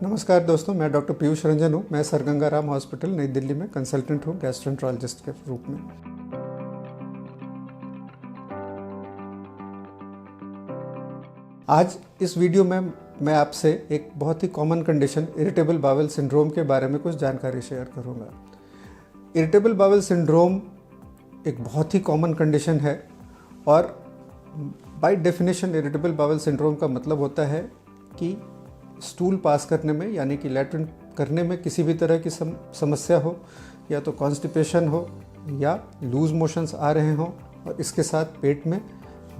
नमस्कार दोस्तों, मैं डॉक्टर पीयूष रंजन हूँ। मैं सर गंगाराम हॉस्पिटल नई दिल्ली में कंसल्टेंट हूँ गैस्ट्रोएंटरोलॉजिस्ट के रूप में। आज इस वीडियो में मैं आपसे एक बहुत ही common condition irritable bowel syndrome के बारे में कुछ जानकारी शेयर करूँगा। इरिटेबल बाउल सिंड्रोम एक बहुत ही कॉमन कंडीशन है और by definition irritable bowel syndrome का मतलब होता है कि स्टूल पास करने में यानी कि लैट्रिन करने में किसी भी तरह की समस्या हो, या तो कॉन्स्टिपेशन हो या लूज मोशंस आ रहे हों और इसके साथ पेट में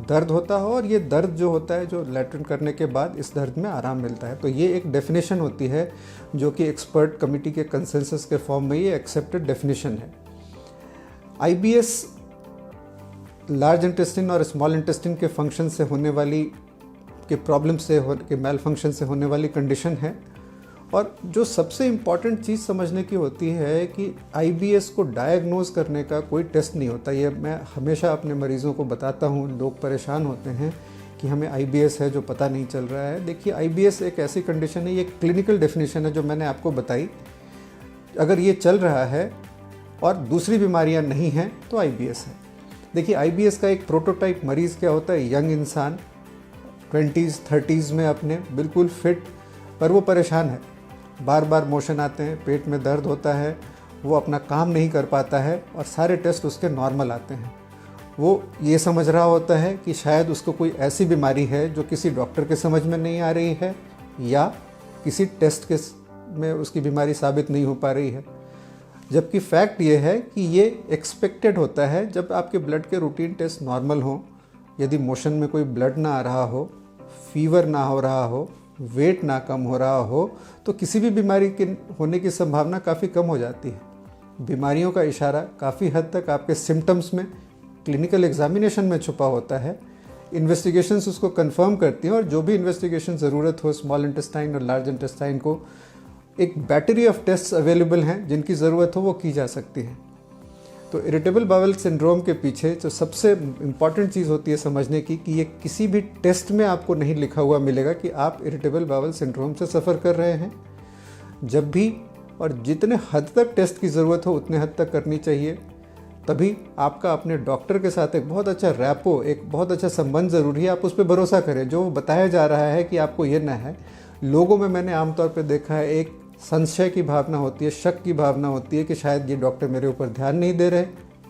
दर्द होता हो, और ये दर्द जो होता है जो लैट्रिन करने के बाद इस दर्द में आराम मिलता है। तो ये एक डेफिनेशन होती है जो कि एक्सपर्ट कमेटी के कंसेंसस के फॉर्म में ये एक्सेप्टेड डेफिनेशन है। IBS लार्ज इंटेस्टिन और स्मॉल इंटेस्टिन के फंक्शन से होने वाली के प्रॉब्लम से के मेल फंक्शन से होने वाली कंडीशन है। और जो सबसे इम्पॉर्टेंट चीज़ समझने की होती है कि IBS को डायग्नोज करने का कोई टेस्ट नहीं होता। ये मैं हमेशा अपने मरीज़ों को बताता हूँ। लोग परेशान होते हैं कि हमें IBS है जो पता नहीं चल रहा है। देखिए, IBS एक ऐसी कंडीशन है, ये क्लिनिकल डेफिनेशन है जो मैंने आपको बताई। अगर ये चल रहा है और दूसरी बीमारियाँ नहीं हैं तो IBS है। देखिए, IBS का एक प्रोटोटाइप मरीज़ क्या होता है? यंग इंसान 20s 30s में अपने बिल्कुल फिट, पर वो परेशान है, बार बार मोशन आते हैं, पेट में दर्द होता है, वो अपना काम नहीं कर पाता है और सारे टेस्ट उसके नॉर्मल आते हैं। वो ये समझ रहा होता है कि शायद उसको कोई ऐसी बीमारी है जो किसी डॉक्टर के समझ में नहीं आ रही है या किसी टेस्ट के में उसकी बीमारी साबित नहीं हो पा रही है। जबकि फैक्ट ये है कि ये एक्सपेक्टेड होता है जब आपके ब्लड के रूटीन टेस्ट नॉर्मल हों, यदि मोशन में कोई ब्लड ना आ रहा हो, फीवर ना हो रहा हो, वेट ना कम हो रहा हो, तो किसी भी बीमारी के होने की संभावना काफ़ी कम हो जाती है। बीमारियों का इशारा काफ़ी हद तक आपके सिम्टम्स में, क्लिनिकल एग्जामिनेशन में छुपा होता है। इन्वेस्टिगेशंस उसको कंफर्म करती हैं और जो भी इन्वेस्टिगेशन ज़रूरत हो स्मॉल इंटेस्टाइन और लार्ज इंटेस्टाइन को, एक बैटरी ऑफ टेस्ट्स अवेलेबल हैं जिनकी ज़रूरत हो वो की जा सकती है। तो इरिटेबल बाउल सिंड्रोम के पीछे जो सबसे इम्पॉर्टेंट चीज़ होती है समझने की कि ये किसी भी टेस्ट में आपको नहीं लिखा हुआ मिलेगा कि आप इरिटेबल बाउल सिंड्रोम से सफ़र कर रहे हैं। जब भी और जितने हद तक टेस्ट की ज़रूरत हो उतने हद तक करनी चाहिए। तभी आपका अपने डॉक्टर के साथ एक बहुत अच्छा रैपो, एक बहुत अच्छा संबंध ज़रूरी है। आप उस पर भरोसा करें। जो बताया जा रहा है कि आपको ये ना है, लोगों में मैंने आमतौर पर देखा है एक संशय की भावना होती है, शक की भावना होती है कि शायद ये डॉक्टर मेरे ऊपर ध्यान नहीं दे रहे,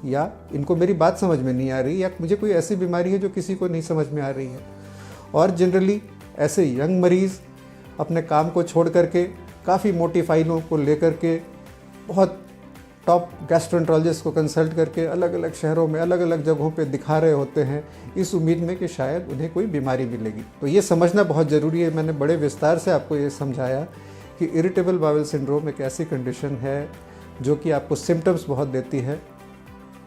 या इनको मेरी बात समझ में नहीं आ रही, या मुझे कोई ऐसी बीमारी है जो किसी को नहीं समझ में आ रही है। और जनरली ऐसे यंग मरीज़ अपने काम को छोड़ करके काफ़ी मोटी फाइलों को लेकर के बहुत टॉप गैस्ट्रोएंटरोलॉजिस्ट को कंसल्ट करके अलग अलग शहरों में अलग अलग जगहों पे दिखा रहे होते हैं इस उम्मीद में कि शायद उन्हें कोई बीमारी मिलेगी। तो ये समझना बहुत ज़रूरी है। मैंने बड़े विस्तार से आपको ये समझाया कि इरिटेबल बाउल सिंड्रोम एक ऐसी कंडीशन है जो कि आपको सिम्टम्स बहुत देती है,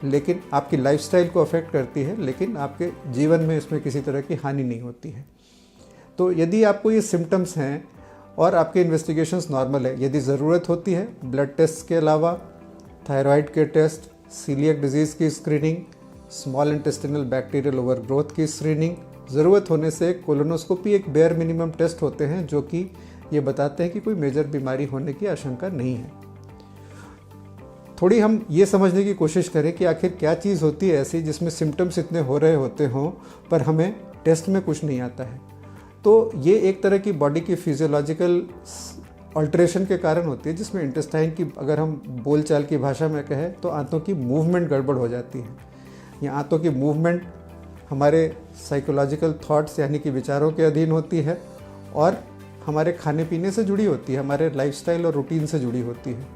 लेकिन आपकी लाइफस्टाइल को अफेक्ट करती है, लेकिन आपके जीवन में इसमें किसी तरह की हानि नहीं होती है। तो यदि आपको ये सिम्टम्स हैं और आपके इन्वेस्टिगेशंस नॉर्मल है, यदि ज़रूरत होती है ब्लड टेस्ट के अलावा थायराइड के टेस्ट, सीलियक डिजीज़ की screening, small intestinal bacterial overgrowth की स्क्रीनिंग, ज़रूरत होने से कोलोनोस्कोपी एक बेयर मिनिमम टेस्ट होते हैं जो कि ये बताते हैं कि कोई मेजर बीमारी होने की आशंका नहीं है। थोड़ी हम ये समझने की कोशिश करें कि आखिर क्या चीज़ होती है ऐसी जिसमें सिम्टम्स इतने हो रहे होते हों पर हमें टेस्ट में कुछ नहीं आता है। तो ये एक तरह की बॉडी की फिजियोलॉजिकल अल्टरेशन के कारण होती है, जिसमें इंटेस्टाइन की, अगर हम बोलचाल की भाषा में कहें तो आंतों की मूवमेंट गड़बड़ हो जाती है। ये आंतों की मूवमेंट हमारे साइकोलॉजिकल थॉट्स यानी कि विचारों के अधीन होती है और हमारे खाने पीने से जुड़ी होती है, हमारे लाइफस्टाइल और रूटीन से जुड़ी होती है।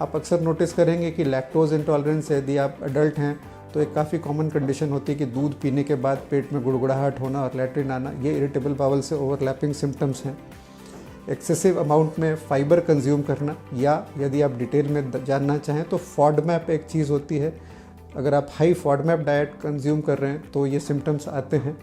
आप अक्सर नोटिस करेंगे कि लैक्टोज इंटॉलरेंस है, यदि आप एडल्ट हैं तो एक काफ़ी कॉमन कंडीशन होती है कि दूध पीने के बाद पेट में गुड़गुड़ाहट होना और लैट्रिन आना, ये इरिटेबल बाउल से ओवरलैपिंग सिम्टम्स हैं। एक्सेसिव अमाउंट में फाइबर कंज्यूम करना, या यदि आप डिटेल में जानना चाहें तो फॉडमैप एक चीज़ होती है, अगर आप हाई फॉडमैप डाइट कंज्यूम कर रहे हैं तो ये सिम्टम्स आते हैं।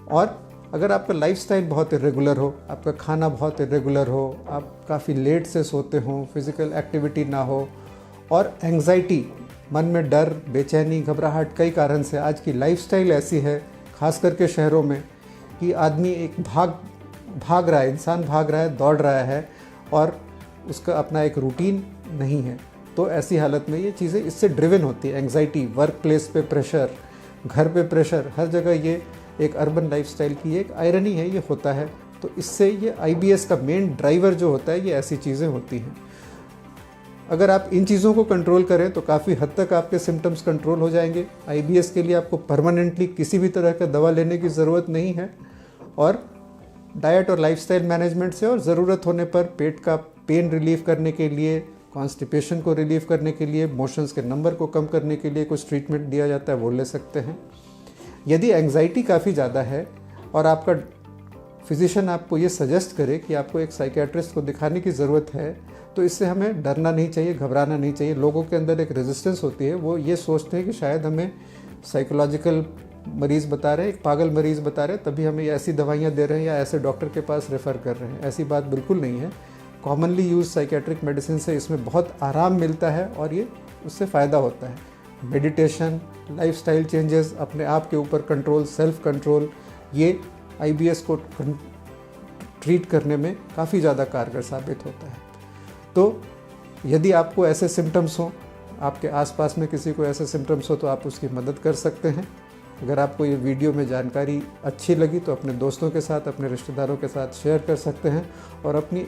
और अगर आपका लाइफस्टाइल बहुत इरेगुलर हो, आपका खाना बहुत इरेगुलर हो, आप काफ़ी लेट से सोते हो, फिज़िकल एक्टिविटी ना हो और एंग्जाइटी, मन में डर, बेचैनी, घबराहट, कई कारण से आज की लाइफस्टाइल ऐसी है, खास करके शहरों में, कि आदमी एक भाग रहा है, इंसान भाग रहा है, दौड़ रहा है और उसका अपना एक रूटीन नहीं है, तो ऐसी हालत में ये चीज़ें इससे ड्रिवन होती है। एंग्जाइटी, वर्क प्लेस पे प्रेशर, घर पे प्रेशर, हर जगह ये एक अर्बन लाइफस्टाइल की एक आयरनी है, ये होता है। तो इससे ये IBS का मेन ड्राइवर जो होता है, ये ऐसी चीज़ें होती हैं। अगर आप इन चीज़ों को कंट्रोल करें तो काफ़ी हद तक आपके सिम्टम्स कंट्रोल हो जाएंगे। IBS के लिए आपको परमानेंटली किसी भी तरह का दवा लेने की ज़रूरत नहीं है, और डाइट और लाइफस्टाइल मैनेजमेंट से और ज़रूरत होने पर पेट का पेन रिलीव करने के लिए, कॉन्स्टिपेशन को रिलीव करने के लिए, मोशंस के नंबर को कम करने के लिए कुछ ट्रीटमेंट दिया जाता है, वो ले सकते हैं। यदि एंग्जाइटी काफ़ी ज़्यादा है और आपका फिजिशियन आपको ये सजेस्ट करे कि आपको एक साइकियाट्रिस्ट को दिखाने की ज़रूरत है, तो इससे हमें डरना नहीं चाहिए, घबराना नहीं चाहिए। लोगों के अंदर एक रेजिस्टेंस होती है, वो ये सोचते हैं कि शायद हमें साइकोलॉजिकल मरीज़ बता रहे हैं, एक पागल मरीज़ बता रहे हैं, तभी हमें ऐसी दवाइयाँ दे रहे हैं या ऐसे डॉक्टर के पास रेफ़र कर रहे हैं। ऐसी बात बिल्कुल नहीं है। कॉमनली यूज साइकेट्रिक मेडिसिन से इसमें बहुत आराम मिलता है और ये उससे फ़ायदा होता है। मेडिटेशन, लाइफस्टाइल चेंजेस, अपने आप के ऊपर कंट्रोल, सेल्फ कंट्रोल, ये IBS को ट्रीट करने में काफ़ी ज़्यादा कारगर साबित होता है। तो यदि आपको ऐसे सिम्टम्स हों, आपके आसपास में किसी को ऐसे सिम्टम्स हो, तो आप उसकी मदद कर सकते हैं। अगर आपको ये वीडियो में जानकारी अच्छी लगी तो अपने दोस्तों के साथ, अपने रिश्तेदारों के साथ शेयर कर सकते हैं, और अपनी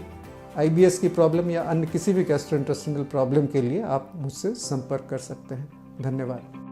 IBS की प्रॉब्लम या अन्य किसी भी गैस्ट्रोइंटेस्टाइनल प्रॉब्लम के लिए आप मुझसे संपर्क कर सकते हैं। धन्यवाद।